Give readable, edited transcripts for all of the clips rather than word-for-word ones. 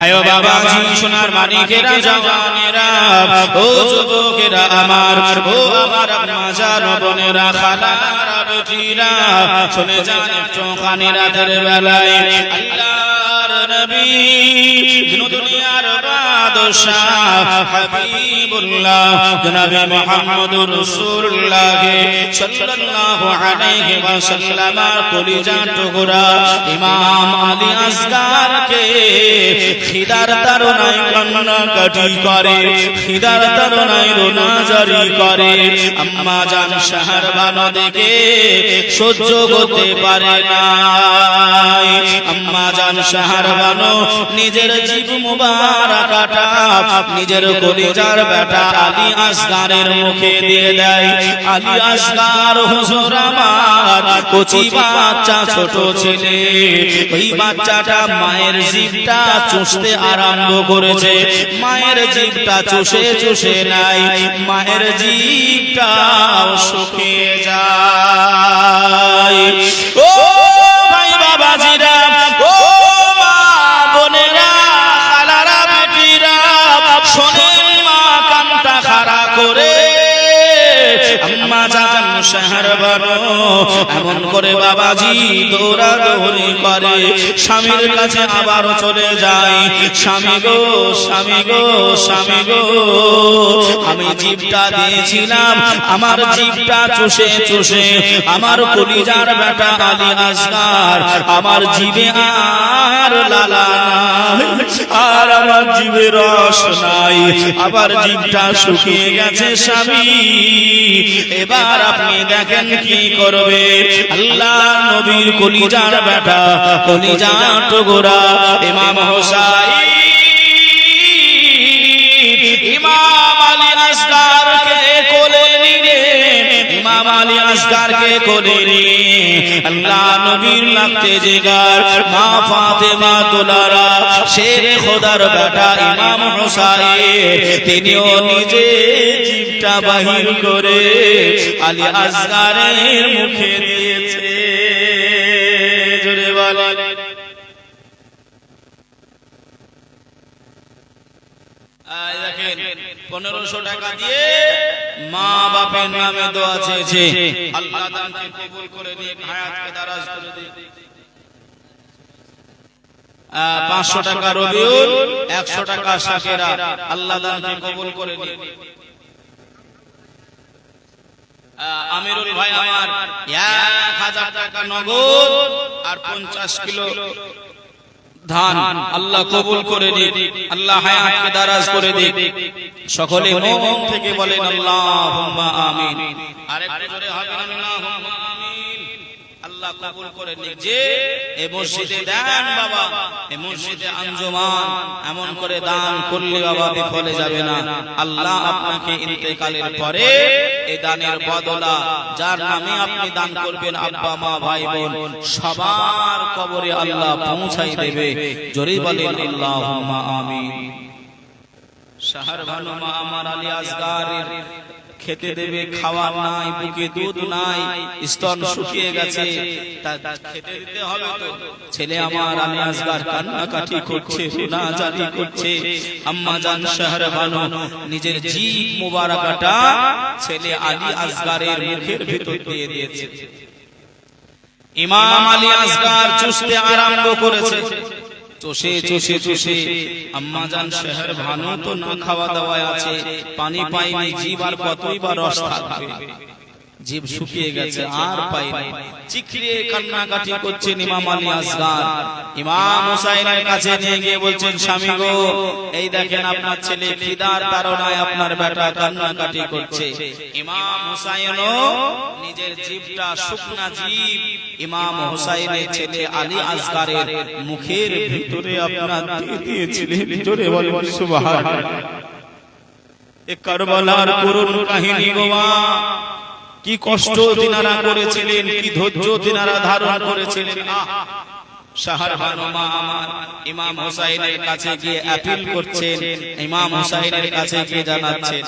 আয়ো বাবাজি সোনার মানিকেরা জওয়ানেরা ও যুবকেরা আমার ও আমার মাজার বোনেরা খালারা বেটিরা শুনে যান একটু কানে রাতের বেলায় আল্লাহর নবী দুনিয়ার বাদশাহ হাবিবুল্লাহ জনাবে মুহাম্মদুর রাসূলুল্লাহ সাল্লাল্লাহু আলাইহি ওয়াসাল্লাম কলিজার টুকরা ইমাম আলী আসগারকে খিদার তারনায় কান্নাকাটি করে, খিদার তারনায় রোনাজারি করে। আম্মা জান শাহরবানো দেখে সহ্য করতে পারে না। আম্মা জান শাহরবানো নিজের জীব মুবারাকাটা নিজের কলিজার বেটা আলী আসগারের মুখে দিয়ে দেয়। আলী আসগার হুজুর আমার কচি বাচ্চা ছোট ছেলে, ওই বাচ্চাটা মায়ের জিভটা চুষতে আরম্ভ করেছে। মায়ের জিভটা চুষে চুষে নাই, মায়ের জিভটা শুকিয়ে যায়। ও ভাই বাবাজিরা, ও মা বোনেরা, খালারা বেটিরা, শোনেন মা কানটা খাড়া করে। আম্মা জান শাহরবানো এমন করে বাবাজি দৌড়াদৌড়ি করে, স্বামীর কাছে আবারও চলে যায়। স্বামী গো, স্বামী গো, স্বামী গো, আমি জিভটা দিয়েছিলাম, আমার জিভটা চুষে চুষে আমার কলিজার বেটা আলী আসগার, আমার জিভে আর লালা নাই, আর আমার জিভে রস নাই, আবার জিভটা শুকিয়ে গেছে স্বামী। এবার আপনি দেখেন কি করবে। আল্লাহ নবীর কলিজার বেটা কলিজার টুকরা ইমাম হোসাইন ইমাম আলী আসগারকে কোলে নিয়ে, ইমাম আলী আসগারকে কোলে নিয়ে আল্লাহ নবীর লাগতে জিগার মা ফাতেমা দুলারা শেরে খোদার বেটা ইমাম হোসাইন তিনিও নিজে জিভটা বাহির করে আলী আসগারের মুখে দিয়েছে। জোরে বলেন। দেখেন 1500 টাকা দিয়ে মা বাপের নামে দোয়া চেয়েছে, আল্লাহ দানকে কবুল করে নিয়ে হায়াতকে দারাজ করে দিন। 500 টাকা রবিউল, 100 টাকা শাকেরা, আল্লাহ দানকে কবুল করে নিয়ে। আমিরুল ভাই আমার 1000 টাকা নগদ আর 50 কিলো ধান, আল্লাহ কবুল করে দিক, আল্লাহ হায়াতকে দারাজ করে দিক। সকলে মন থেকে বলেন আল্লাহুম্মা আমিন। আরেকটু জোরে হবে আল্লাহুম্মা আমিন। আল্লাহ কবুল করে নিক। যে এই মসজিদে দেন বাবা, এই মসজিদে আঞ্জুমান এমন করে দান করলে বাবা বিফলে যাবে না। আল্লাহ আপনাকে ইন্তেকালের পরে এই দানের বদলা যার নামে আপনি দান করবেন, আব্বা মা ভাই বোন সবার কবরে আল্লাহ পৌঁছাই দেবে। জোরে বলেন আল্লাহুম্মা আমিন। শাহরবানো মা আমার আলী আসগারের খেতে দেবে, খাওয়ার নাই, বুকে দুধ নাই, স্তন শুকিয়ে গেছে, তা খেতে দিতে হবে তো। ছেলে আমার আলী আসগার কান্নাকাটি করছে, রোনাজারি করছে। আম্মা জান শাহরবানো নিজের জিভ মুবারাকাটা ছেলে আলী আসগারের মুখের ভিতর দিয়ে দিয়েছে। ইমাম আলী আসগার চুষতে আরম্ভ করেছে, চষে চষে চষে। আম্মা জান শাহরবানো তো না খাওয়া দাওয়ায় আছে, পানি পায়নি, জিভ আর কতই বা রস থাকবে, জিভ শুকিয়ে গেছে আর পায়নি। চিকরিয়ে কান্নাকাটি করছেন ইমাম আলী আসগার। ইমাম হুসাইনের কাছে নিয়ে গিয়ে বলছেন, স্বামী গো, এই দেখেন আপনার ছেলে খিদার তাড়নায় আপনার বেটা কান্নাকাটি করছে। ইমাম হুসাইনও নিজের জিভটা শুকনা জিভ ইমাম হুসাইনের ছেলে আলী আসগারের মুখের ভিতরে আপনার দিয়ে দিয়েছিলেন। জোরে বলেন সুবহানাল্লাহ। এ কারবালার করুণ কাহিনী গোয়া, কি কষ্ট তিনারা করেছিলেন, কি ধৈর্য তিনারা ধারণ করেছিলেন। শাহরবানো মা আমার ইমাম হুসাইনের কাছে গিয়ে আপিল করছেন, ইমাম হুসাইনের কাছে গিয়ে জানাচ্ছেন,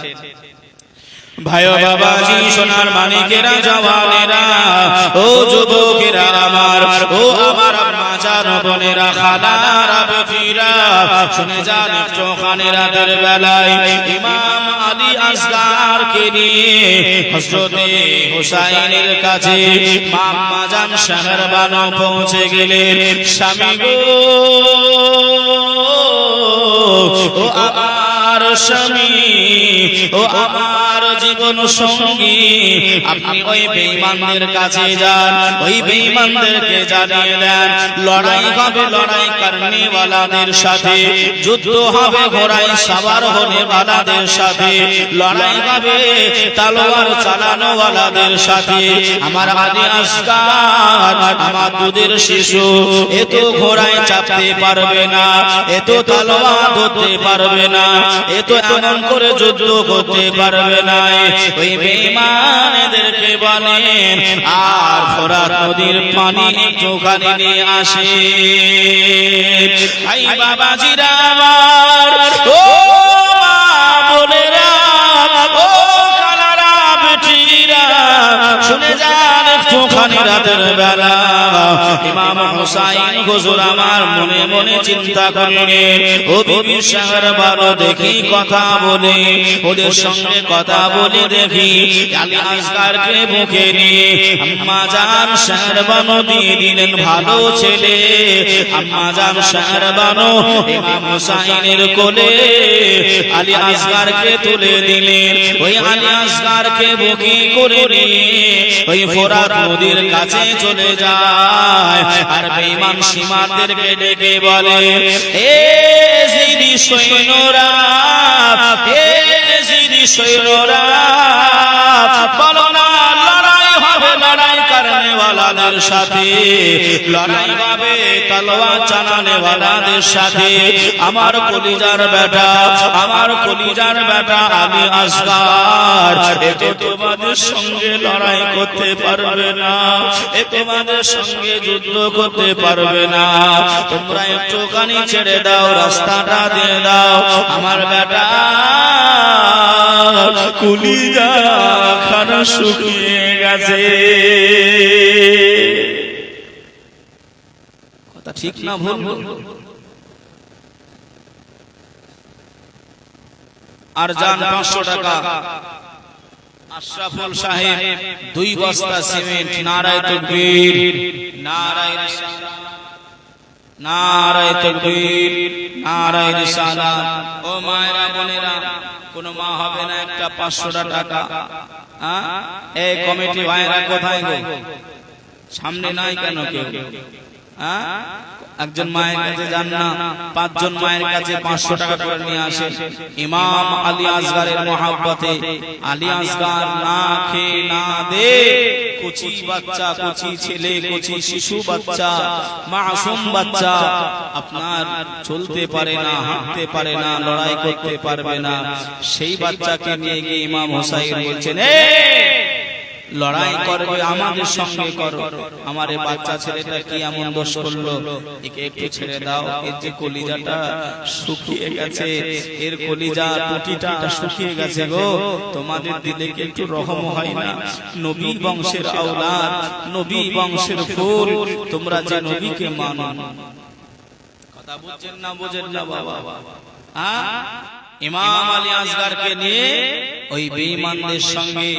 ভাই ও বাবাজি সোনার মানিকেরা জওয়ানেরা ও যুবকেরা আমার ও আমার আম্মা জান বোনেরা খালারা বেটিরা শুনে যান চোখানে রাতের বেলায় ইমাম আলী আসগারকে নিয়ে হযরতে হুসাইনের কাছে আম্মা জান শাহরবানো পৌঁছে গেলেন স্বামী গো ও আমার স্বামী ও আমার জীবন সঙ্গী আপনি ওই বেঈমানদের কাছে যান ওই বেঈমানদেরকে জানিয়ে দেন লড়াই হবে লড়াই করনে ওয়ালাদের সাথে যুদ্ধ হবে ঘোড়ায় সওয়ার হনে ওয়ালাদের সাথে লড়াই হবে তলোয়ার চালানো ওয়ালাদের সাথে আমার আলী আসগার আমার দুধের শিশু এত ঘোড়ায় চাপতে পারবে না এত তলোয়ার ধরতে পারবে না এত এমন করে যুদ্ধ করতে পারবে না ওই বেঈমানদেরকে বলেন আর ফোরাত নদীর পানি একটুখানি নিয়ে আসে ভাই বাবাজিরা আমার ও মা বোনেরা ও খালারা বেটিরা শুনে যান একটুখানি রাতের বেলা ইমাম হুসাইন হুজুর আমার মনে মনে চিন্তা করলেন ও বিবি শাহরবানো দেখি কথা বলে ওদের সঙ্গে কথা বলে দেখি আলী আসগারকে বুকে নিয়ে আম্মা জান শাহরবানো দিয়ে দিলেন ভালো ছেলে আম্মা জান শাহরবানো ইমাম হুসাইনের কোলে আলী আসগারকে তুলে দিলেন ওই আলী আসগারকে বুকে করে নিয়ে ওই ফোরাত নদীর কাছে চলে যায় আর বেঈমান সীমাদেরকে ডেকে বলে এ জিদি সৈন্যরা এ জিদি সৈন্যরা বলো না লড়াই হবে লড়াই করনে ওয়ালাদের সাথে লড়াই হবে তলোয়ার চালানে ওয়ালাদের সাথে আমার কলিজার বেটা আমার কলিজার বেটা আলী আসগার এত তোমাদের সঙ্গে লড়াই করতে পারবে না এ তোমাদের সঙ্গে যুদ্ধ করতে পারবে না তোমরা একটুখানি ছেড়ে দাও রাস্তাটা দিয়ে দাও আমার বেটা কলিজা খানা শুকিয়ে গেছে কথা ঠিক না ভুল আর যান 500 টাকা আশরাফুল সাহেব 2 বস্তা সিমেন্ট নারায়ে তাকবীর নারায়ে রিসালাত নারায়ে তাকবীর নারায়ে রিসালাত ও মায়েরা বোনেরা কোন মা হবে না একটা 500 টাকা এই কমিটি ভাইরা কোথায় গো সামনে নাই কেন কেউ একজন মায়ের কাছে যান না 5 জন মায়ের কাছে 500 টাকা করে নিয়ে আসেন ইমাম আলী আসগারের মহব্বতে আলী আসগার না খেয়ে না দে কুচি বাচ্চা কুচি ছেলে কুচি শিশু বাচ্চা মাসুম বাচ্চা আপনার চলতে পারে না হাঁটতে পারে না লড়াই করতে পারবে না সেই বাচ্চাকে নিয়ে গিয়ে ইমাম হুসাইন বলছেন লড়াই করবে আমাদের সঙ্গে করো আমার এই বাচ্চা ছেলেটা কি এমন দোষ করলো একে একটু ছেড়ে দাও এর যে কলিজাটা শুকিয়ে গেছে এর কলিজা টুটিটা শুকিয়ে গেছে গো তোমাদের দিলে কি একটু রহম হয় না নবী বংশের আওলাদ নবী বংশের ফুল তোমরা যে নবীকে মানো কথা বুঝছেন না বাবা ইমাম আলী আসগারকে নিয়ে ওই বেঈমানদের সঙ্গে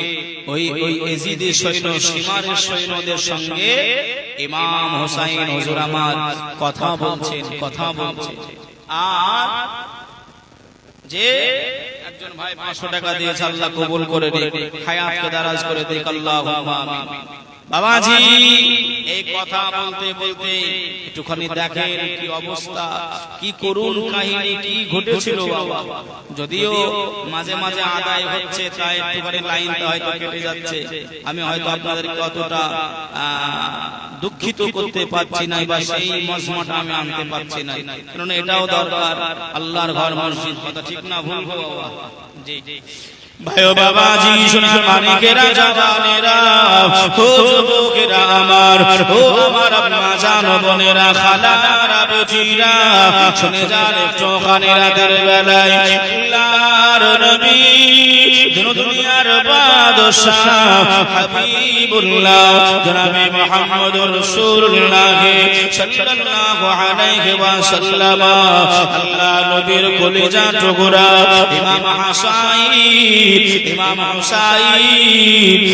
ওই এজিদি সৈন্য সীমারের সৈন্যদের সঙ্গে ইমাম হুসাইন হুজুর আমার কথা বলছেন আর যে একজন ভাই 500 টাকা দিয়েছে আল্লাহ কবুল করে নিন হায়াতকে দারাজ করে দিক আল্লাহুম্মা আমিন বাবাজি এই কথা বলতে বলতে একটুখানি দেখেন কি অবস্থা কি করুণ কাহিনী কি ঘটেছিল বাবা যদিও মাঝে মাঝে আদায় হচ্ছে তাই একটুখানি লাইনটা হয়তো কেটে যাচ্ছে আমি হয়তো আপনাদেরকে অতটা দুঃখিত করতে পারছি না বা সেই মজমাটা আমি আনতে পারছি না কারণ এটাও দরকার আল্লাহর ঘর মসজিদ কথা ঠিক না ভুল বাবা জি ভাই বাবাজি সোনার মানিকেরা জওয়ানেরা ও যুবকেরা আমার ও আমার আম্মা জান বোনেরা খালারা বেটিরা শুনে যান একটুখানি রাতের বেলায় আল্লাহর নবী দিন দুনিয়ার বাদশাহ হাবিবুল্লাহ জনাবে মুহাম্মদুর রাসূলুল্লাহ সাল্লাল্লাহু আলাইহি ওয়াসাল্লাম আল্লাহ নবীর কলিজা টুকরা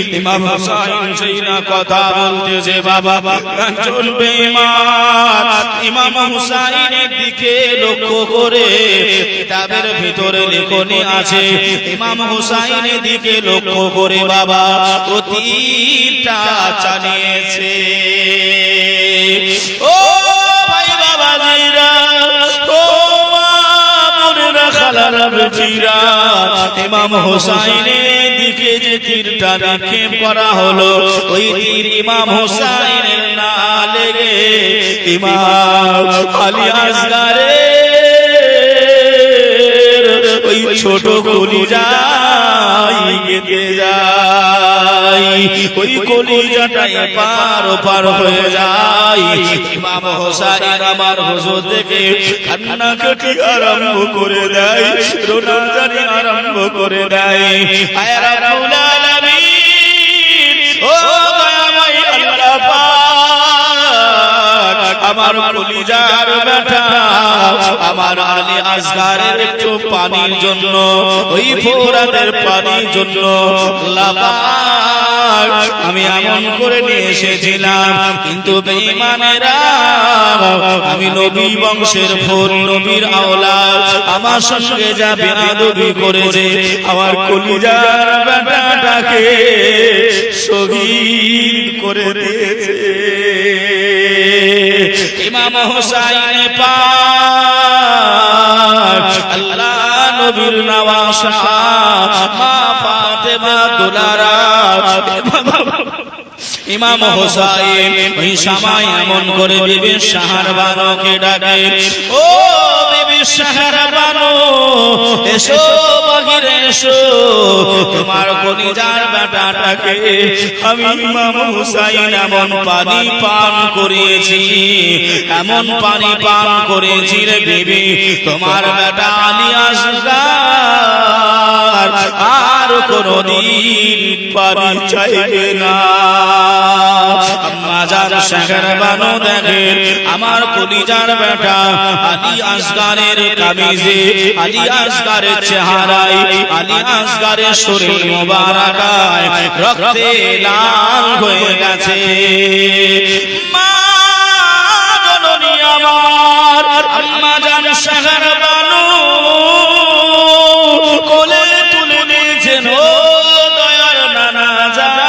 ইমাম হুসাইন সেই না কথা বলতেছে বাবা একজন বেঈমান ইমাম হুসাইনের দিকে লক্ষ্য করে কিতাবের ভিতরে লেখনি আছে ইমাম হুসাইনের দিকে লক্ষ্য করে বাবা ও তীরটা চালিয়েছে ও ভাই বাবা জিরা ও মামুনেরা খালারা বেটিরা ইমাম হুসাইনের দিকে যে তীরটা নিক্ষেপ করা হলো ওই তীর ইমাম হুসাইনের না লেগে ইমাম আলী আসগারের ওই ছোট কলিজায় গেঁথে যায় ওই কলিজাটা এপার ওপার হয়ে যায় ইমাম হুসাইন আমার হুজুর দেখে কান্নাকাটি আরম্ভ করে দেয় রোনাজারি আরম্ভ করে দেয় আয় রাব্বুল আলামিন ও দয়াময় আল্লাহ পাক আমার কলিজার বেটা আমার আলী আসগারের একটু পানির জন্য ওই ফোরাতের পানির জন্য আল্লাহ পাক আমি এমন করে নিয়ে এসেছিলাম কিন্তু বেঈমানেরা আমি নবী বংশের ফোর নবীর আওলাদ আমার সঙ্গে যা বেয়াদবি করেছে আমার কলিজার বেটাটাকে শহীদ করে দিয়েছে ইমাম হুসাইন পাক আল্লাহ নবীর নওয়াসা মা ফাতেমা দুলারা ইমাম হুসাইন ওই সময় এমন করে বিবি শাহরবানুকে ডাকে ও বিবি শাহরবানু এসো বাহিরে এসো তোমার কলিজার বেটাটাকে আমি ইমাম হুসাইন এমন পানি পান করিয়েছি এমন পানি পান করেছি রে বিবি তোমার বেটা আলী আসগার আর কোনদিন পানি চাইবে না আম্মা জান শাহরবানু দেখেন আমার কলিজার বেটা আলী আসগারের কামিজে আলী আসগারের চেহারায় আলী আসগারের শরীর মোবারকায় রক্তে লাল হয়ে গেছে মা জননী আমার আম্মা জান শাহরবানু কোলে তুলে নিয়েছেন ও দয়ার নানা জান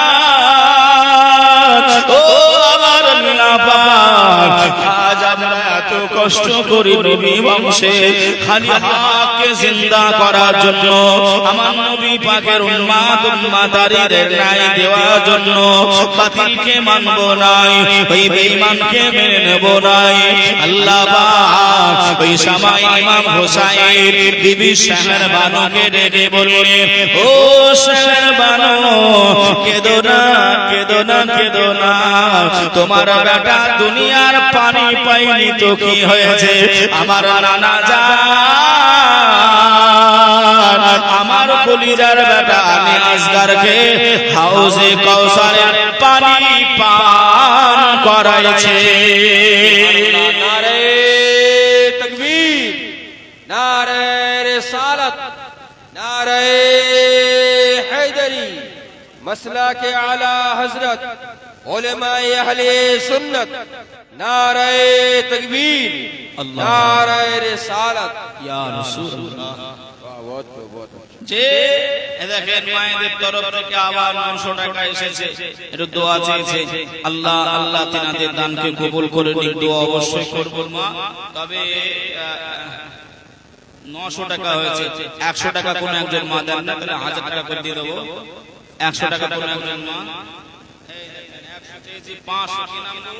ও আমার আল্লাহ পাক আজ আমরা এত কষ্ট করি নবী বংশে খালি হককে জিন্দা করার জন্য আমার নবী পাকের উম্মাত উম্মাতারিদের ন্যায় দেওয়ার জন্য বাতিলকে মানব নাই ওই বেঈমানকে মেনে নেব নাই আল্লাহ পাক ওই সময় ইমাম হুসাইন বিবি শাহরবানুকে ডেকে বললেন ও শাহরবানু কেঁদো না কেঁদো না কেঁদো না তোমার বেটা দুনিয়ার পানি পাইনি তো কি হয়েছে আমার নানা জান আমার কলিজার বেটা আলী আসগারকে হাউজে কাউসারের পানি পান করাইছে नारे तकबीर नारे रिसालत नारे हैदरी मसला के आला हजरत उलमाए अहले सुन्नत नारे तकबीर नारे रिसालत या রাসূলুল্লাহ बहुत बहुत যে দেখেন মায়েদের তরফ থেকে আবার 900 টাকা এসেছে এর দোয়া চেয়েছে আল্লাহ আল্লাহ তিনাদের দানকে কবুল করে নিক দোয়া অবশ্যই করব মা তবে 900 টাকা হয়েছে 100 টাকা কোন একজন মা দেন না তাহলে 1000 টাকা করে দিয়ে দেব 100 টাকা কোন একজন মা এই দেখেন 100 চেয়েছি 500 কি নাম দেব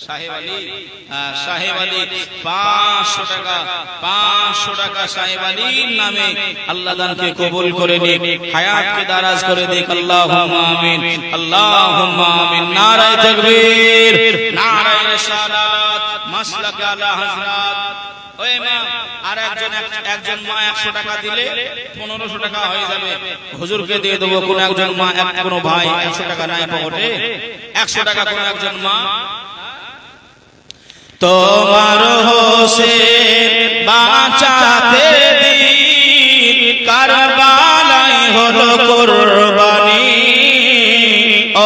সাহেব আলী 500 টাকা সাহেব আলীর নামে আল্লাহ দানকে কবুল করে নিক হায়াতকে দারাজ করে দিক আল্লাহুম্মা আমিন আল্লাহুম্মা আমিন নারায়ে তাকবীর নারায়ে রিসালাত মাসলাকে আলা হযরত। ওই মা আর একজন মা 100 টাকা দিলে 1500 টাকা হয়ে যাবে, হুজুরকে দিয়ে দেবো। কোন একজন মা কোনো ভাই 100 টাকা নাই পকেটে, 100 টাকা কোন একজন মা। তোমার হোসেন বাঁচাতে দিন কারবালায় হলো কুরবানি,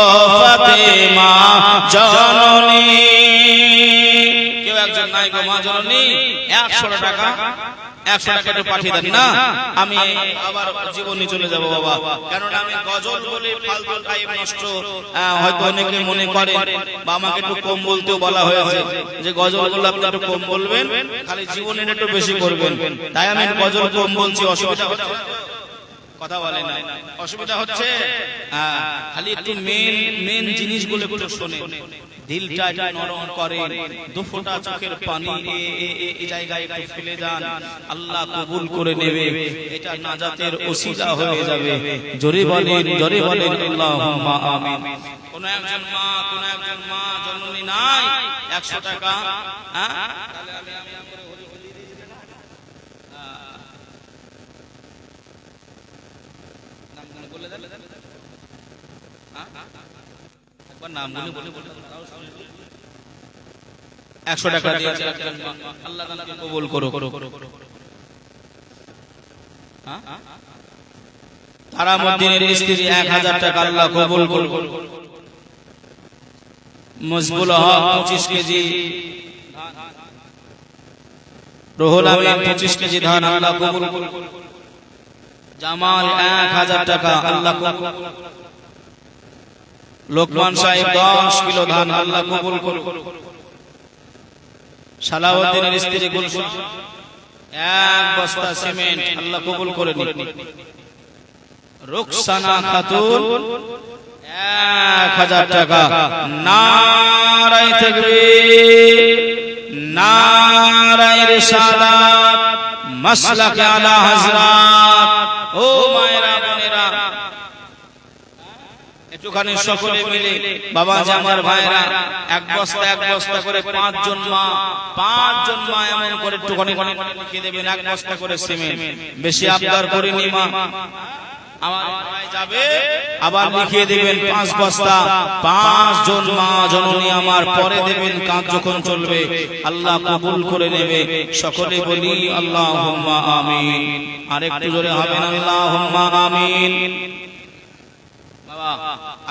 ও ফাতেমা জননী। কেউ একজন নাই গো মা জননী, 100 টাকা একটু পাঠিয়ে দেন না, আমি আবার জীবনে চলে যাব বাবা। কারণ আমি গজল বলে ফালতু টাইম নষ্ট, হয়তো অনেকে মনে করে বা আমাকে একটু কম বলতেও বলা হয়েছে যে গজল গুলো আপনি একটু কম বলবেন, খালি জীবনের একটু বেশি করবেন, তাই আমি গজল কম বলছি। অসুবিধা হচ্ছে? কথা বলে না, অসুবিধা হচ্ছে? খালি একটু মেন জিনিসগুলো একটু শোনে, দিলটা একটু নরম করে, দুফোঁটা চোখের পানি এই জায়গায় একটু ফেলে যান, আল্লাহ কবুল করে নেবে, এটা নাজাতের ওসিলা হয়ে যাবে। জোরে বলেন আল্লাহুম্মা আমিন। কোন একজন মা জননী নাই 100 টাকা, তাহলে আমি নামগুলো বলে 100 টাকা দিয়েছে আল্লাহ তাআলা কবুল করো। তারামুদ্দিনের স্ত্রী 1000 টাকা আল্লাহ কবুল করো। মজবুল হক 25 কেজি, রুহুল আমিন 25 কেজি ধান আল্লাহ কবুল করো। জামাল 1000 টাকা আল্লাহ কবুল করো। লোকমান সাহেব 10 কিলো ধান আল্লাহ কবুল করো। সালাউদ্দিনের স্ত্রী গুলশন 1 বস্তা সিমেন্ট আল্লাহ কবুল করে নিন। রুকসানা খাতুন 1000 টাকা। নারায়ে তাকবীর, নারায়ে রিসালাত, মাসলাকে আলা হযরত। ও মায়েরা বোনেরা, একটুখানি সকলে মিলে বাবাজি আমার ভাইরা 1 বস্তা করে 5 জন মা এমন করে একটুখানি লিখে দেবেন 1 বস্তা করে সিমেন্ট। বেশি আবদার করে নি মা, আমার ভাই যাবে আবার লিখে দেবেন 5 বস্তা। 5 জন মা জননী আমার পরে দেবেন, কাজ যখন চলবে আল্লাহ কবুল করে নেবে। সকলে বলি আল্লাহুম্মা আমিন। আরেকটু জোরে হবে না আল্লাহুম্মা আমিন।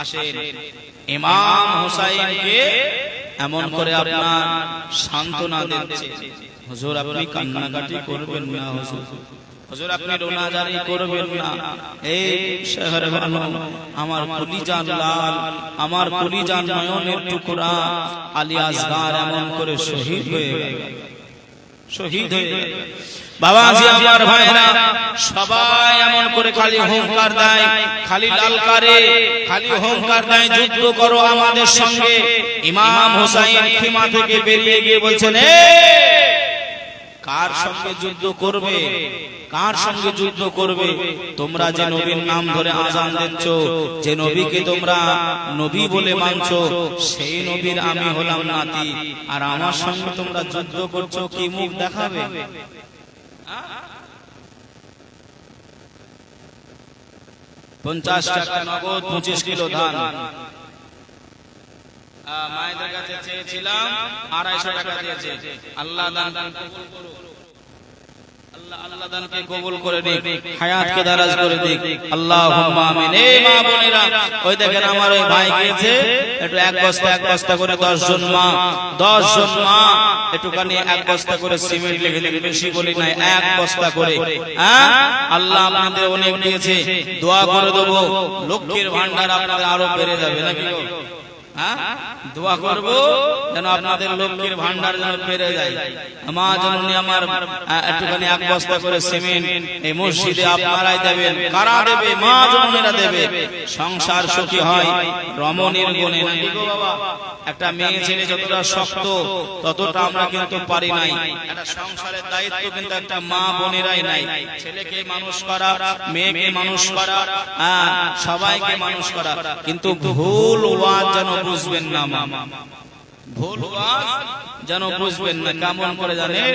আসেন, ইমাম হুসাইনকে এমন করে আপনার সান্ত্বনা দিচ্ছে, হুজুর আপনি কান্নাকাটি করবেন না, হুজুর আপনি রোনাজারি করবেন না। এই শহর ভালো, আমার কলিজার লাল, আমার কলিজার নয়নের টুকরা আলী আসগার এমন করে শহীদ হয়ে গেল। বাবাজি আমার ভাইরা সবাই এমন করে খালি হুঙ্কার দেয়, খালি লালকারে, খালি হুঙ্কার দেয়, যুদ্ধ করো আমাদের সঙ্গে। ইমাম হুসাইন খিমা থেকে বেরিয়ে গিয়ে বলছেন, কার সঙ্গে যুদ্ধ করবে, কার সঙ্গে যুদ্ধ করবে? তোমরা যে নবীর নাম ধরে আযান দিচ্ছ, যে নবীকে তোমরা নবী বলে মানছো, সেই নবীর আমি হলাম নাতি, আর আমার সঙ্গে তোমরা যুদ্ধ করছো, কি মুখ দেখাবে? 50 টাকা নগদ, 25 কিলো ধান। মায়েদের কাছে চেয়েছিলাম 250 টাকা দিয়েছে। আল্লাহ দান কবুল করো, আল্লাহ দানকে কবুল করে দিক, হায়াতকে দারাজ করে দিক, আল্লাহুম্মা আমিন। এই মা বোনেরা, ওই দেখেন আমার ওই ভাই গিয়েছে, একটু 1 বস্তা করে 10 জন মা একটুখানি 1 বস্তা করে সিমেন্ট লিখে দিন, বেশি বলি নাই, 1 বস্তা করে। আল্লাহ আপনাদের অনেক দিয়েছে, দোয়া করে দেবো লক্ষ্মীর ভান্ডার আপনাদের আরো বেড়ে যাবে, নাকি গো? দোয়া করব যেন আপনাদের লক্ষ্মীর ভান্ডার যেন বেড়ে যায়। মা জননী আমার একটুখানি 1 বস্তা করে সিমেন্ট এই মসজিদে আপনারাই দেবেন। কারা দেবে? মা জননীরা দেবে। সংসার সুখী হয় রমণীর গুণে। একটা মেয়ে ছেলে যতটা শক্ত ততটা আমরা কিন্তু পারি নাই। একটা সংসারের দায়িত্ব কিন্তু একটা মা বোনেরাই নাই। ছেলেকে মানুষ করা, মেয়েকে মানুষ করা, সবাইকে মানুষ করা, কিন্তু ভুল ওয়াজ যেন বুঝবেন না মা, ভুল ওয়াজ যেন বুঝবেন না। কেমন করে জানেন?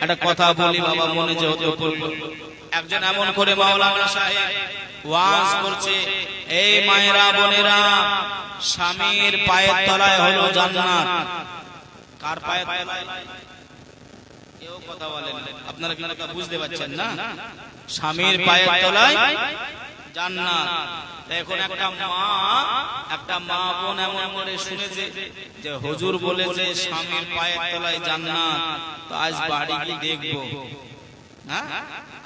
একটা কথা বলি বাবা, মনে যেহেতু পড়ল। একজন এমন করে মাওলানা সাহেব ওয়াজ করছে, এই মায়েরা বোনেরা, স্বামীর পায়ের তলায় হলো জান্নাত। কার পায়ের তলায়? কেউ কথা বলেন, আপনারা কি কথা বুঝতে পারছেন না? স্বামীর পায়ের তলায় জান্নাত। এখন একটা মা বোন এমন করে শুনেছে যে হুজুর বলেছে স্বামীর পায়ের তলায় জান্নাত, তো আজ বাড়ি গিয়ে দেখবো। হ্যাঁ,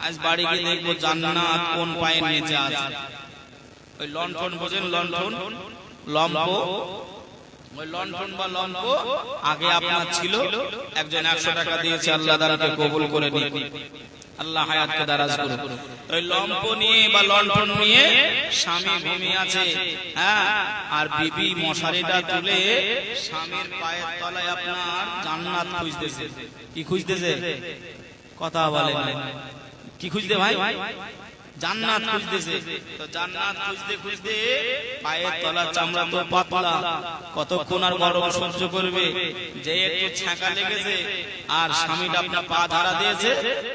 আজ বাড়ি গিয়ে দেখবো জান্নাত কোন পায়ের নিচে আছে। ওই লণ্ঠন বোঝেন, লণ্ঠন, লম্প, ওই লণ্ঠন বা লম্প আগে আপনার ছিল। একজন 100 টাকা দিয়েছে, আল্লাহ দানকে কবুল করে নিন, আল্লাহ হায়াতকে দারাজ করুন। ওই লম্প নিয়ে বা লণ্ঠন নিয়ে স্বামী ঘুমিয়ে আছে, হ্যাঁ, আর বিবি মশারিটা তুলে স্বামীর পায়ের তলায় আপনার জান্নাত খুঁজতেছে। কি খুঁজতেছে? কথা বলে না। কি খুঁজতে ভাই? জান্নাত খুঁজতেছে। তো জান্নাত খুঁজতে খুঁজতে পায়ের তলার চামড়া তো পাতলা, কতক্ষণ আর গরম সহ্য করবে? যে একটু ছ্যাঁকা লেগেছে আর স্বামীটা আপনার পা ধারা দিয়েছে,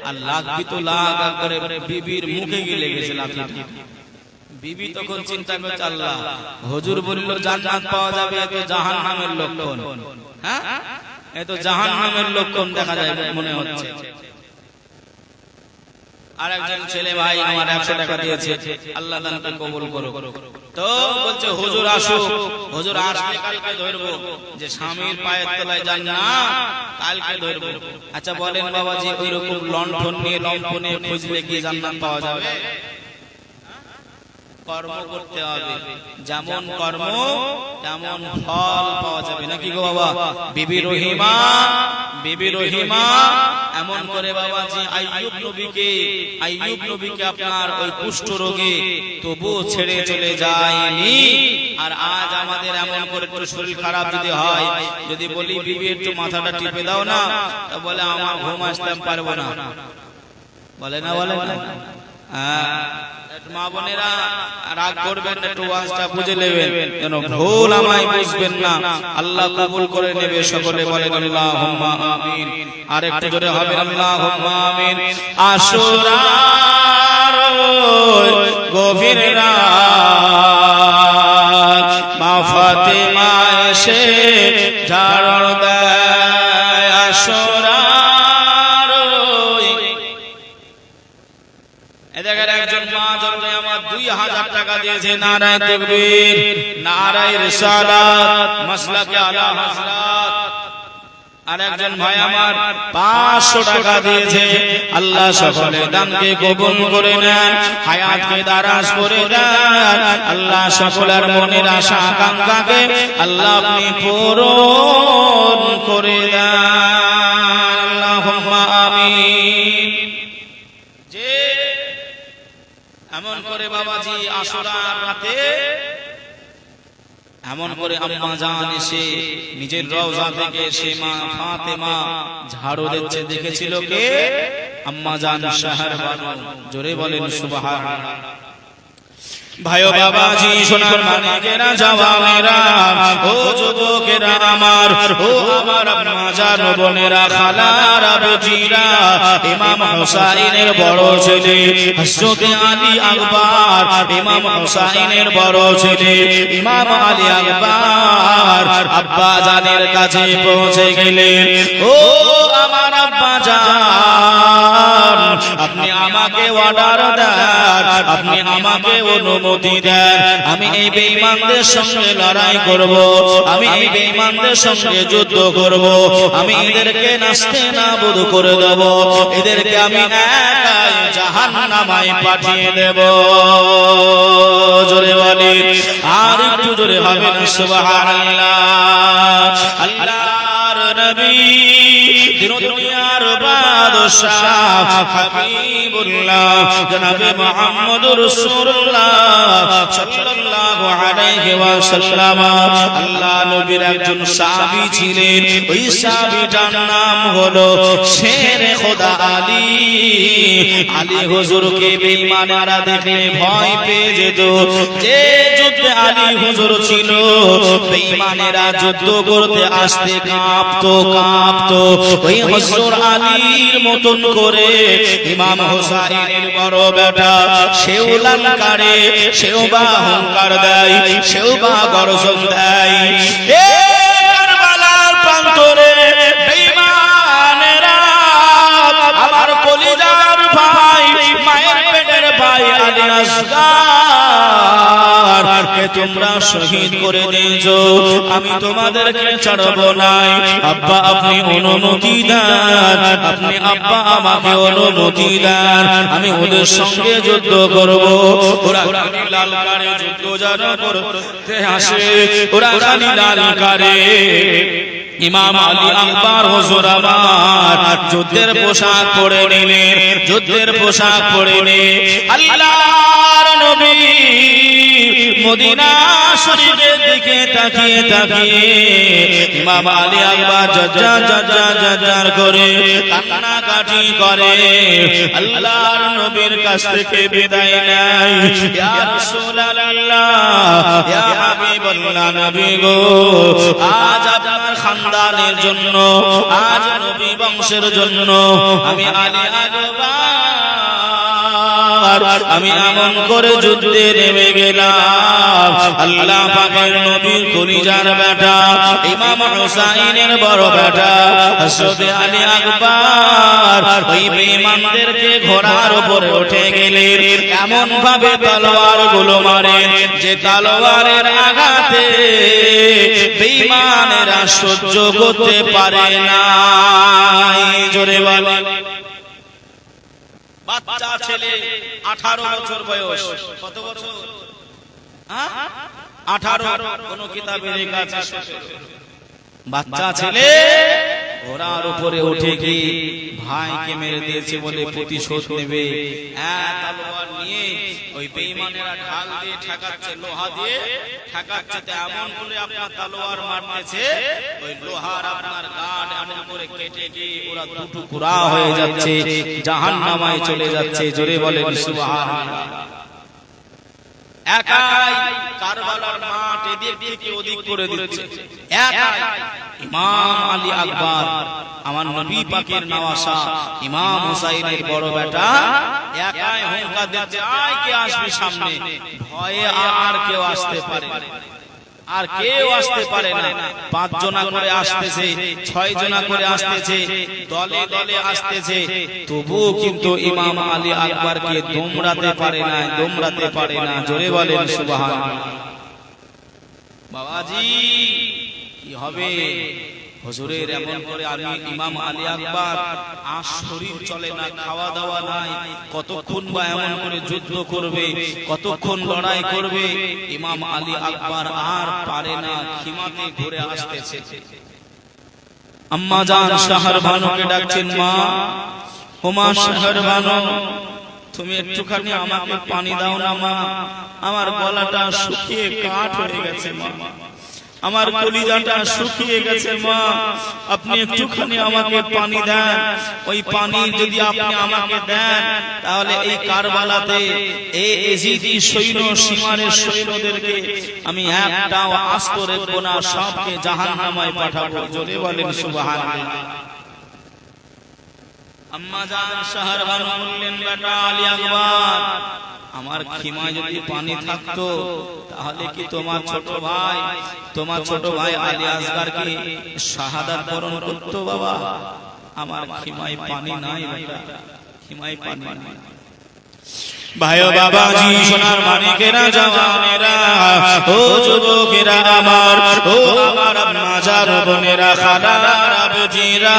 আর লাগবি তো লাগ করে বিবির মুখে গিয়ে লেগেছে লাঠিটা। বিবি তখন চিন্তা করছে, আল্লাহ হুজুর বলল জান্নাত পাওয়া যাবে, এ তো জাহান্নামের লক্ষণ। হ্যাঁ, এ তো জাহান্নামের লক্ষণ দেখা যায় মনে হচ্ছে। আর একজন ছেলে ভাই আমার 100 টাকা দিয়েছে, আল্লাহ দানকে কবুল করো। তো বলছে হুজুর আসো, হুজুর আসলে কালকে ধরবো যে স্বামীর পায়ের তলায় জান্নাত, কালকে ধরবো। আচ্ছা বলেন বাবাজি, ওই রকম লণ্ঠন নিয়ে লম্প নিয়ে খুঁজলে কি জান্নাত পাওয়া যাবে? কর্ম করতে হবে, যেমন কর্ম তেমন ফল পাওয়া যাবে, নাকি গো বাবা? বিবি রহিমা, বিবি রহিমা এমন করে বাবাজি আইয়ুব নবীকে আপনার ওই কুষ্ঠ রোগে তবু ছেড়ে চলে যায়নি। আর আজ আমাদের এমন করে একটু শরীর খারাপ যদি হয়, যদি বলি বিবি একটু মাথাটা টিপে দাও না, তা বলে আমার ঘুম আসতে পারবো না, বলে না, বলে না। মা বোনেরা রাগ করবেন না, একটু ওয়াজটা বুঝে নেবেন, যেন ভুল আমায় বুঝবেন না। আল্লাহ কবুল করে নেবে। সকলে বলেন আল্লাহুম্মা আমিন। আর একটু জোরে হবে আল্লাহুম্মা আমিন। আশুরার গভীর রাত মা ফাতেমা এসে ঝাড় দেয়। আশুরার একজন মা জন্মে আমার 2000 টাকা দিয়েছে। নারায়ে তাকবীর, নারায়ে রিসালাত, মাসলাকে আলা হযরত। আর একজন ভাই আমার 500 টাকা দিয়েছে। আল্লাহ সকলে দানকে কবুল করে নেন, হায়াতকে দারাজ করে দেন। আল্লাহ সকলের মনের আশা আকাঙ্ক্ষাকে আল্লাহ আপনি পূরণ করে দেন। আল্লাহুম্মা আমিন। এমন করে বাবাজি আশুরার রাতে এমন করে আম্মা জান এসে নিজের রওজা থেকে সে মা ফাতেমা ঝাড়ু দিচ্ছে, দেখেছিল কে? আম্মা জান শাহর বানু। জোরে বলেন সুবহানাল্লাহ। ভাইও বাবাজি, সোনার মানিকেরা, জওয়ানেরা, ও যুবকেরা আমার, ও আমার আম্মা জান বোনেরা, খালারা, বেটিরা, ইমাম হুসাইনের বড় ছেলে হযরত আলী আকবর, ইমাম হুসাইনের বড় ছেলে ইমাম আলী আকবর আব্বা জানের কাছে পৌঁছে গেলেন। ও আমার আব্বা জান, আপনি আমাকে অর্ডার দেন, আপনি আমাকে অনুমতি দেন, আমি এই বেঈমানদের সঙ্গে লড়াই করব, আমি এই বেঈমানদের সঙ্গে যুদ্ধ করব, আমি এদেরকে নাস্তে নাবুদ করে দেব, এদেরকে আমি একাই জাহান্নামায় পাঠিয়ে দেব। জোরে বলি, আর একটু জোরে হবে না সুবহানাল্লাহ। আল্লাহর নবী দিন দুনিয়ার বাদশাহ হাবিবুল্লাহ জনাবে মুহাম্মদুর রাসূলুল্লাহ সাল্লাল্লাহু আলাইহি ওয়াসাল্লাম আল্লাহ নবীর একজন সাহাবী ছিলেন। ওই সাহাবীটার নাম হলো শেরে খোদা আলী। আলী হুজুরকে বেঈমানেরা দেখে ভয় পেয়ে যেত। যে যুদ্ধে আলী হুজুর ছিল বেঈমানেরা যুদ্ধ করতে আসতে কাঁপতো। ওই হুজুর আলীর মতন করে ইমাম হোসাইনের বড় বেটা সেও লালকারে, সেও বা হুঙ্কার দেয়, সেও বা গর্জন দেয়। এ কারবালার প্রান্তরে বেঈমানেরা আমার কলিজার ভাই, মায়ের পেটের ভাই আলী আসগার কে তোমরা শহীদ করে দিয়েছো, আমি তোমাদেরকে ছাড়ব না। আব্বা আপনি অনুমতি দেন, আপনি আব্বা আমাকে অনুমতি দেন, আমি ওদের সঙ্গে যুদ্ধ করব। ওরা রানী লালকারে যুদ্ধ যারা করতে আসে, ওরা রানী লালকারে ইমাম আলী আকবর হুজুর আমার যুদ্ধের পোশাক পরে নিলেন। যুদ্ধের পোশাক পরে নে আল্লাহর নবী মদিনা শরীফের দিকে তাকিয়ে ইমাম আলী আকবর জাজ্জার করে কান্নাকাটি করে। আল্লাহর নবীর কাছ থেকে বিদায় নেয়। ইয়া রাসূলুল্লাহ, ইয়া হাবিবাল্লাহ, নবী গো, আজ আপনার খানদানের জন্য, আজ নবী বংশের জন্য আমি আলী আকবর আমি এমন করে যুদ্ধে নেমে গেলাম। আল্লাহ পাকের নবীর কলিজার বেটা ইমাম হুসাইনের বড় বেটা হযরত আলী আকবর ওই বেঈমানদেরকে ঘোড়ার উপরে উঠে গেলেন। এমন ভাবে তলোয়ার গুলো মারে যে তলোয়ারের আঘাতে বেঈমানেরা সহ্য করতে পারে না। জোরে বলেন। বাচ্চা ছেলে 18 বছর বয়স। কত বছর? 18। কোন কিতাবে লেখা আছে 17। বাচ্চা ছেলে ঘোড়ার উপরে উঠে গিয়ে ভাইকে মেরে দিয়েছে বলে প্রতিশোধ নেবে। তলোয়ার নিয়ে ওই বেঈমানেরা ঢাল দিয়ে ঠেকাচ্ছে, লোহা দিয়ে ঠেকাচ্ছে। এমন করে আপনার তলোয়ার মারতেছে, ওই লোহার আপনার গাঁট এমন করে কেটে গিয়ে ওরা টুকরা হয়ে যাচ্ছে, জাহান্নামায় চলে যাচ্ছে। জোরে বলেন সুবহানাল্লাহ। একাই কারবালার মাঠ এদিক থেকে ওদিক করে দিচ্ছে। একাই ইমাম আলী আকবর আমার নবী পাকের নওয়াসা ইমাম হুসাইনের বড় বেটা একাই হুঙ্কার দিচ্ছে, আয় কে আসবে সামনে। ভয়ে আর কেউ আসতে পারে না, আর কেউ আসতে পারে না। 5 জনা করে আসতেছে, 6 জনা করে আসতেছে, দলে দলে আসতেছে। তবুও কিন্তু ইমাম আলী আকবরকে দমড়াতে পারে না। জোরে বলেন সুবহানাল্লাহ। বাবাজি কি হবে? হুজুরের এমন করে ইমাম আলী আকবর আর শরীর চলে না, খাওয়া দাওয়া নাই। কতক্ষণ বা এমন করে যুদ্ধ করবে, কতক্ষণ লড়াই করবে। ইমাম আলী আকবর আর পারে না, খিমাতে ঘুরে আসতেছে। আম্মা জান শাহর ভানুকে ডাকছেন, মা হুমা শাহর ভানু, তুমি একটুখানি আমাকে পানি দাও না মা, আমার গলাটা শুকিয়ে কাঠ হয়ে গেছে মা, আমার কলিজাটা শুকিয়ে গেছে মা, আপনি একটুখানি আমাকে পানি দেন। ওই পানি যদি আপনি আমাকে দেন তাহলে এই কারবালাতে এই এজিদি সৈন্য সীমারের সৈন্যদেরকে আমি একটাও আস্ত রাখবো না, সবকে জাহান্নামায় পাঠাবো। জোরে বলেন সুবহানাল্লাহ। আম্মা জান শাহর ভানু বললেন, বেটা আলী আকবর, আমার খিমায় যদি পানি থাকতো তাহলে কি তোমার ছোট ভাই আলী আসগারকে শাহাদাত বরণ করতো বাবা? আমার খিমায় পানি নাই বেটা, খিমায় পানি নাই। ভাইও বাবাজি, সোনার মানিকেরা, জওয়ানেরা, ও যুবকেরা আমার, ও আমার মাজার বোনেরা, খালারা, বেটিরা,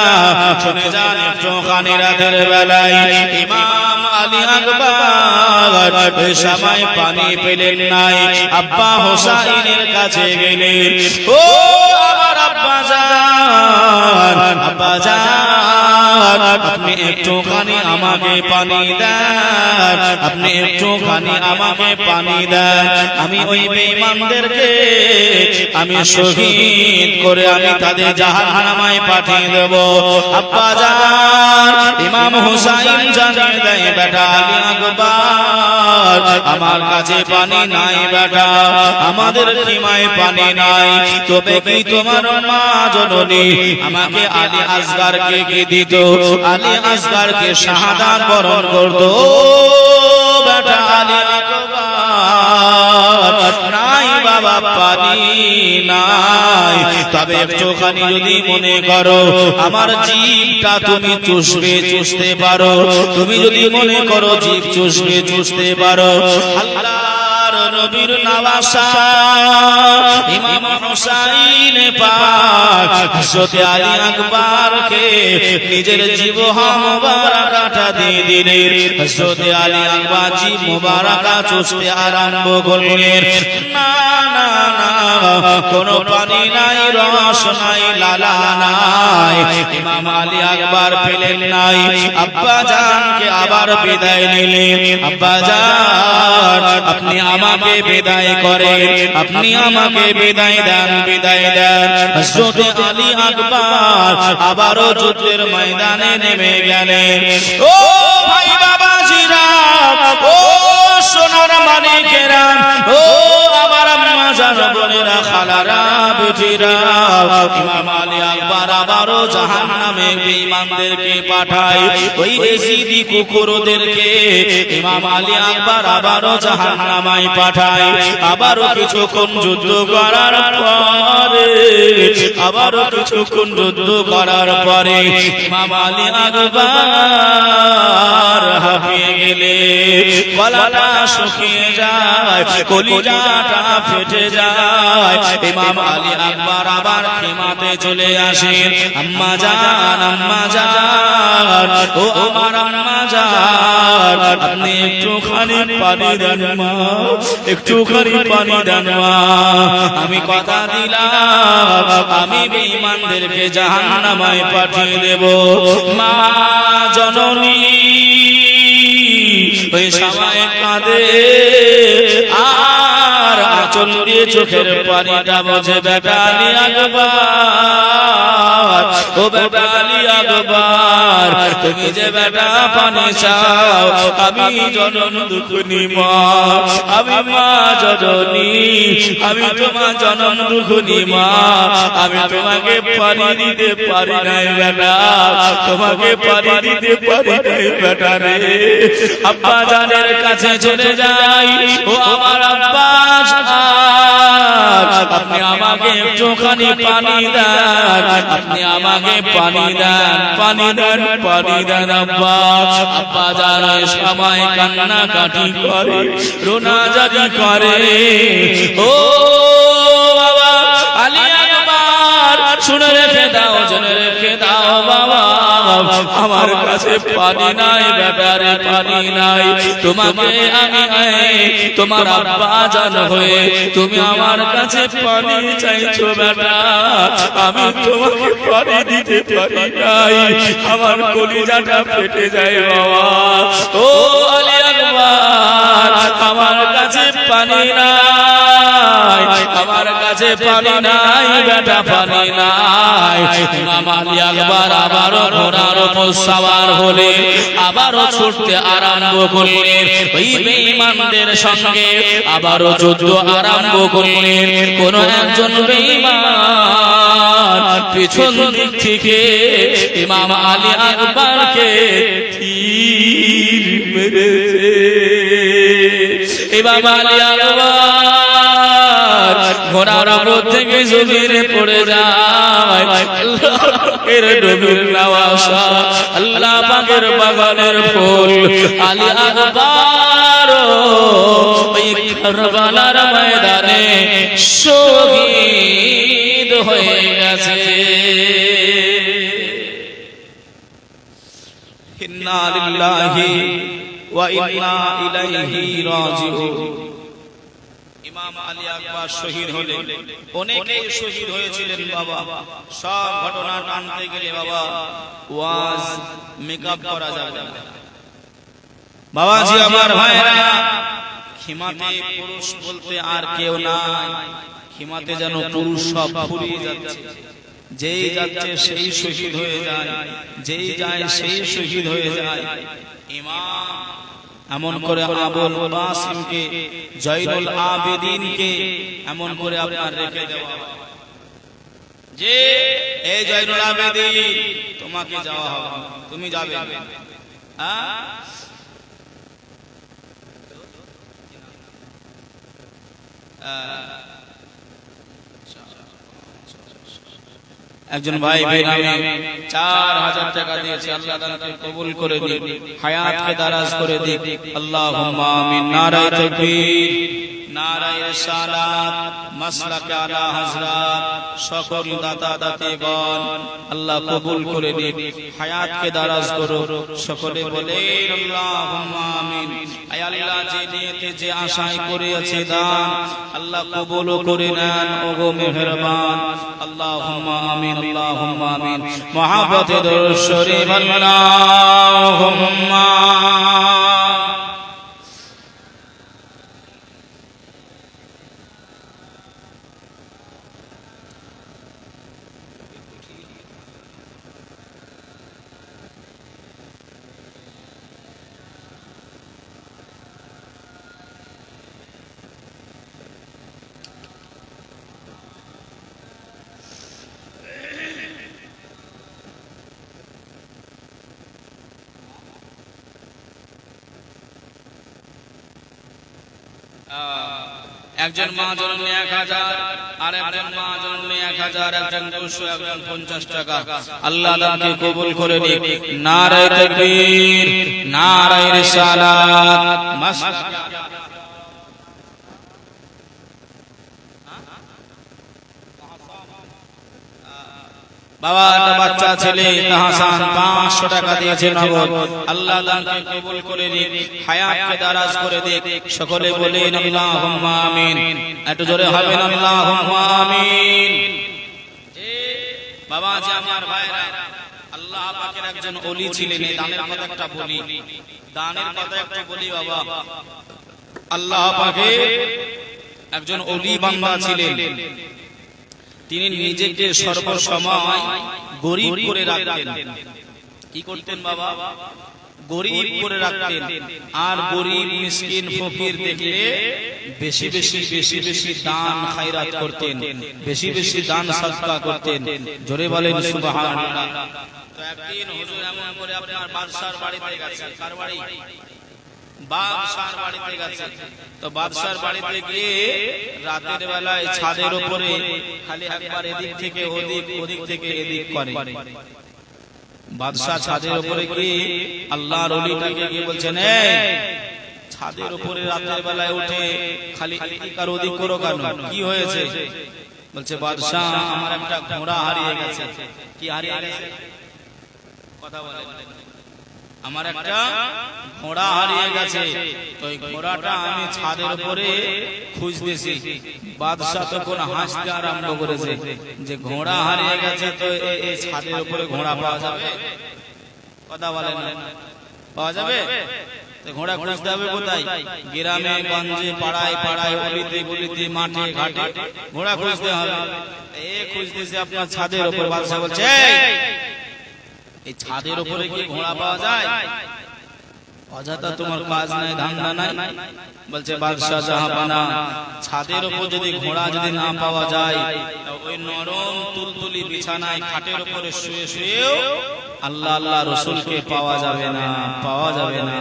শুনে যান একটু কানে রাতের বেলায় ইমাম আলী আকবর ওই সময় পানি পেলেন নাই, আব্বা হোসাইনের কাছে গেলেন। ও আমার আব্বা জান, আব্বা জান আপনি একটুখানি আমাকে পানি দেন, আপনি একটুখানি আমাকে পানি দেন, আমি ওই বেঈমানদেরকে আমি শহীদ করে আমি তাদের জাহান্নামে পাঠিয়ে দেব। আব্বা জান ইমাম হুসাইন জানিয়ে দেয়, বেটা আলী আকবর আমার কাছে পানি নাই বেটা, আমাদের সীমায় পানি নাই, তবে কি তোমার মা জননী আমাকে আলী আসগরকে কি দিত, আলী আসগরকে শাহাদাত বরণ করতো। বেটা আলী আকবর নাই বাবা পানি নাই, তবে একটুখানি যদি মনে করো আমার জিভটা তুমি চুষতে পারো, তুমি যদি মনে করো জিভ চুষতে পারো, আল্লাহর নবীর নওয়াসা ইমাম হুসাইন পাক হযরত আলী আকবরকে নিজের জিহ্বা মুবারাকাটা দিয়ে দিলেন। হযরত আলী আকবর জিভ মুবারাকা চুষতে আরম্ভ করলেন। না না না, কোনো পানি নাই, রস নাই, লালা নাই, ইমাম আলী আকবর পেলেন নাই। আব্বা জানকে আবার বিদায় নিলেন। আব্বা জান আপনি আমাকে বিদায় করেন, আপনি আমাকে বিদায় দেন, বিদায় দেন। হযরত আলী আকবর আবারও যুদ্ধের ময়দানে নেমে গেলেন। ও ভাই বাবাজিরা, ও সোনার মানিকেরা, ও আমার আম্মা জান বোনেরা, খালারা, বেটিরা, ইমাম আলী আকবর আবারও জাহান্নামে বেঈমানদেরকে পাঠায়, ওই এজিদি কুকুরদেরকে ইমাম আলী আকবর আবারও জাহান্নামে পাঠায়। আবারও কিছুক্ষণ যুদ্ধ করার পরে, আবারও কিছুক্ষণ যুদ্ধ করার পরে ইমাম আলী আকবর হাঁপিয়ে গেলে, গলাটা শুকিয়ে যায়, কলিজাটা ফেটে যায়। ইমাম আলী আকবর আবার খেমাতে চলে আসেন। আম্মা জান, আম্মা জান, ও আমার আম্মা জান, আপনি একটুখানি পানি দেন মা, একটুখানি পানি দেন মা, আমি কথা দিলাম আমি বেঈমানদেরকে জাহান্নামে পাঠিয়ে দেব। মা জননী ওই সময় কাঁদে আর আঁচল দিয়ে চোখের পানিটা বোঝে। বেটা আলী আকবর, ও বেটা আলী আকবর, তুমি যে বেটা পানি চাও, আমি জনন দুঃখিনী মা, আমি মা জননী, আমি তোমার জনন দুঃখিনী মা, আমি তোমাকে পানি দিতে পারি নাই বেটা, তোমাকে পানি দিতে পারি নাই বেটা রে। আব্বা জানের কাছে চলে যাই, ও আমার আব্বা জান, আপনি আমাকে একটুখানি পানি দেন, আপনি আমাকে পানি দেন, পানি দেন, পানি দেন আব্বা। আব্বা জান সময় কান্নাকাটি করে, রোনাজারি করে। ও বাবা আলী আকবর, শুনে রেখে দাও, জেনে রেখে দাও বাবা, আমার কাছে পানি নাই বেটারে, পানি নাই। তোমাকে আমি তোমার আব্বা জান হয়ে তুমি আমার কাছে পানি চাইছো বেটা, আমি তোমাকে পানি দিতে পারি নাই, আমার কলিজাটা ফেটে যায় বাবা। ও আলী আকবর, আমার কাছে পানি নাই, আমার কাছে পানি নাই বেটা, পানি নাই। ইমাম আলী আকবর আবারও ঘোড়ার উপর সওয়ার হলে আবারও ছুটতে আরম্ভ করলেন, ওই বেঈমানদের সঙ্গে আবারও যুদ্ধ আরম্ভ করলেন। কোন একজন বেঈমান পিছন দিক থেকে ইমাম আলী আকবরকে তীর মেরেছে। ইমাম আলী আকবর ঘোড়ার উপর থেকে জমিনে পড়ে যায়। আল্লাহের নবীর নওয়াসা, আল্লাহ পাকের বাগানের ফুল আলী আকবর ওই কারবালার ময়দানে শহীদ হয়ে গেছে। ইন্না লিল্লাহি ওয়া ইন্না ইলাইহি রাজিউন। ইমাম ইমাম আলী আকবর শহীদ হলেন, অনেকেই শহীদ হয়েছিলেন বাবা। সব ঘটনা টানতে গেলে বাবা ওয়াজ মেকআপ করা যাবে না বাবাজি আমার ভাইরা। খিমাতে পুরুষ বলতে আর কেউ নাই, খিমাতে যেন পুরুষ সব ফুরিয়ে যাচ্ছে। যেই যাচ্ছে সেই শহীদ হয়ে যায়, যেই যায় সেই শহীদ হয়ে যায়। ইমাম এমন করে আবুল কাসিমকে, জয়নুল আবেদিনকে এমন করে আপনার রেখে দেওয়া যে এই জয়নুল আবেদিন তোমাকে যাওয়া হবে, তুমি যাবে। একজন ভাই বেনামে 4000 টাকা দিয়েছে, আল্লাহ তাআলা কবুল করে দিক, হায়াতকে দারাজ করে দিক। আল্লাহুম্মা আমিন। নারায়ে তাকবীর, নারায়ে রিসালাত, মাসলাকে আলা হযরত, সকল দাতা দাতিগণ আল্লাহ কবুল করে দিক, হায়াতকে দারাজ করো। সকলে বলেন আল্লাহুম্মা আমিন। আয় আল্লাহ, যে নিয়তে যে আশায় করেছে দান আল্লাহ কবুল করে নেন, ওগো মেহেরবান। আল্লাহুম্মা আমিন, আল্লাহুম্মা আমিন। মুহাব্বতে দরুদ শরীফ আল্লাহুম্মা। একজন মা জননী 1000, আর একজন মা জননী 1000, একজন 200, একজন 50 টাকা। আল্লাহ দানকে কবুল করে নিক। নারায়ে তাকবীর, নারায়ে রিসালাত। বাবা একটা বাচ্চা ছেলে তাহসান 500 টাকা দিয়েছে নগদ। আল্লাহ দানকে কবুল করে দিক, হায়াতকে দারাজ করে দিক। সকলে বলেন আল্লাহুম্মা আমিন। একটু জোরে হবে না আল্লাহুম্মা আমিন। বাবা জি আমার ভাইরা, আল্লাহ পাকের একজন ওলি ছিলেন। এই দানের কথা একটা বলি, দানের কথা একটু বলি বাবা। আল্লাহ পাকের একজন ওলি বান্দা ছিলেন, তিনি নিজেকে সর্বসময় গরীব করে রাখতেন। কি করতেন বাবা? গরীব করে রাখতেন। আর গরীব মিসকিন ফকির দেখলে বেশি বেশি বেশি বেশি দান খায়রাত করতেন, বেশি বেশি দান সাদকা করতেন। জোরে বলেন সুবহানাল্লাহ। তো একদিন হুজুর এমন করে আপনার বাদশার বাড়িতে গেছে। কার বাড়ি? বাদশার বাড়িতে গেছে। তো বাদশার বাড়িতে গিয়ে রাতের বেলায় ছাদের উপরে খালি একবার এদিক থেকে ওদিক, ওদিক থেকে এদিক করে। বাদশা ছাদের উপরে গিয়ে আল্লাহর ওলিটাকে গিয়ে বলছেন, এই ছাদের উপরে রাতের বেলায় উঠে খালি এদিক আর ওদিক করো কেন? কি হয়েছে? বলছে বাদশা, আমার একটা ঘোড়া হারিয়ে গেছে। কি হারিয়ে গেছে? কথা বলে। আমার একটা ঘোড়া হারিয়ে গেছে, তো এই ঘোড়াটা আমি ছাদের উপরে খুঁজতেছি। বাদশা তখন হাসতে আরম্ভ করেছে যে ঘোড়া হারিয়ে গেছে, তো এই ছাদের উপরে ঘোড়া পাওয়া যাবে? কথা বলেন, পাওয়া যাবে? তো ঘোড়া খুঁজতে হবে কোথায়? গ্রামে গঞ্জে, পাড়ায় পাড়ায়, গলিতে গলিতে, মাঠে ঘাটে ঘোড়া খুঁজতে হবে। খুঁজতেছে আপনার ছাদের উপর। বাদশা বলছে, এই ছাদের উপরে কি ঘোড়া পাওয়া যায়? অযথা তোমার কাজ নাই, ধান্দা নাই। বলছে বাদশা জাহাপানা, ছাদের উপর যদি ঘোড়া যদি না পাওয়া যায়, ওই নরম তুলতুলি বিছানায় খাটের উপরে শুয়ে শুয়েও আল্লাহ আল্লাহ রাসূলকে পাওয়া যাবে না, পাওয়া যাবে না।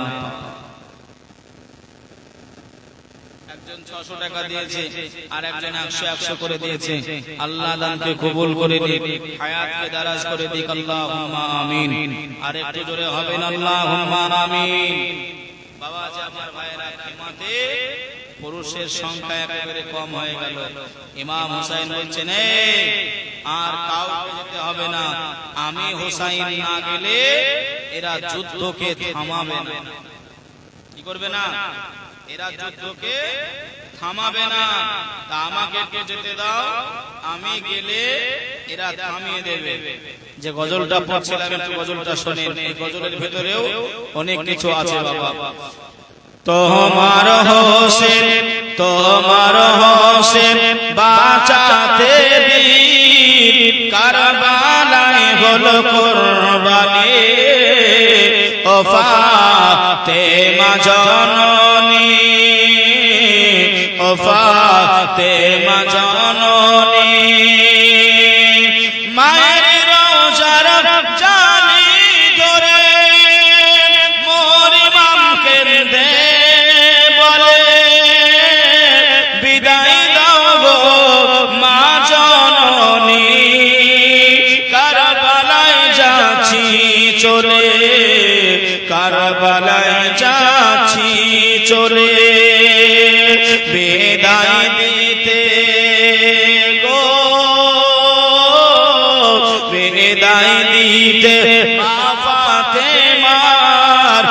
একজন 600 টাকা দিয়েছে, আর একজন 100 করে দিয়েছে। আল্লাহ দানকে কবুল করে দিক, হায়াতকে দারাজ করে দিক। আল্লাহুম্মা আমিন। আর একটু জোরে হবে না আল্লাহুম্মা আমিন। বাবা জি আমার ভাইরা, খিমাতে পুরুষের সংখ্যা একেবারে কম হয়ে গেল। ইমাম হুসাইন বলছেন, আর কাউকে যেতে হবে না, আমি হুসাইন না গেলে এরা যুদ্ধকে থামাবে না। কি করবে না? এরা যুদ্ধকে থামাবে না, তা আমাকে একটু যেতে দাও, আমি গেলে এরা থামিয়ে দেবে। যে গজলটা পড়ছিলাম একটু গজলটা শোনেন, এই গজলের ভেতরেও অনেক কিছু আছে বাবা। তোমার হোসেন বাঁচাতে বীর কারবালায় হলো কুরবানি, ও ফাতেমা জননী, ও ফাতেমা জননী, মায়ের রওজার জালি ধরে মোর ইমামকে দে বলে, বিদায় দাও গো মা জননী, কারবালায় যাচ্ছি চলে, কারবালায় যাচ্ছি চলে, বিদায় দিতে গো, বিদায় দিতে মা ফাতেমার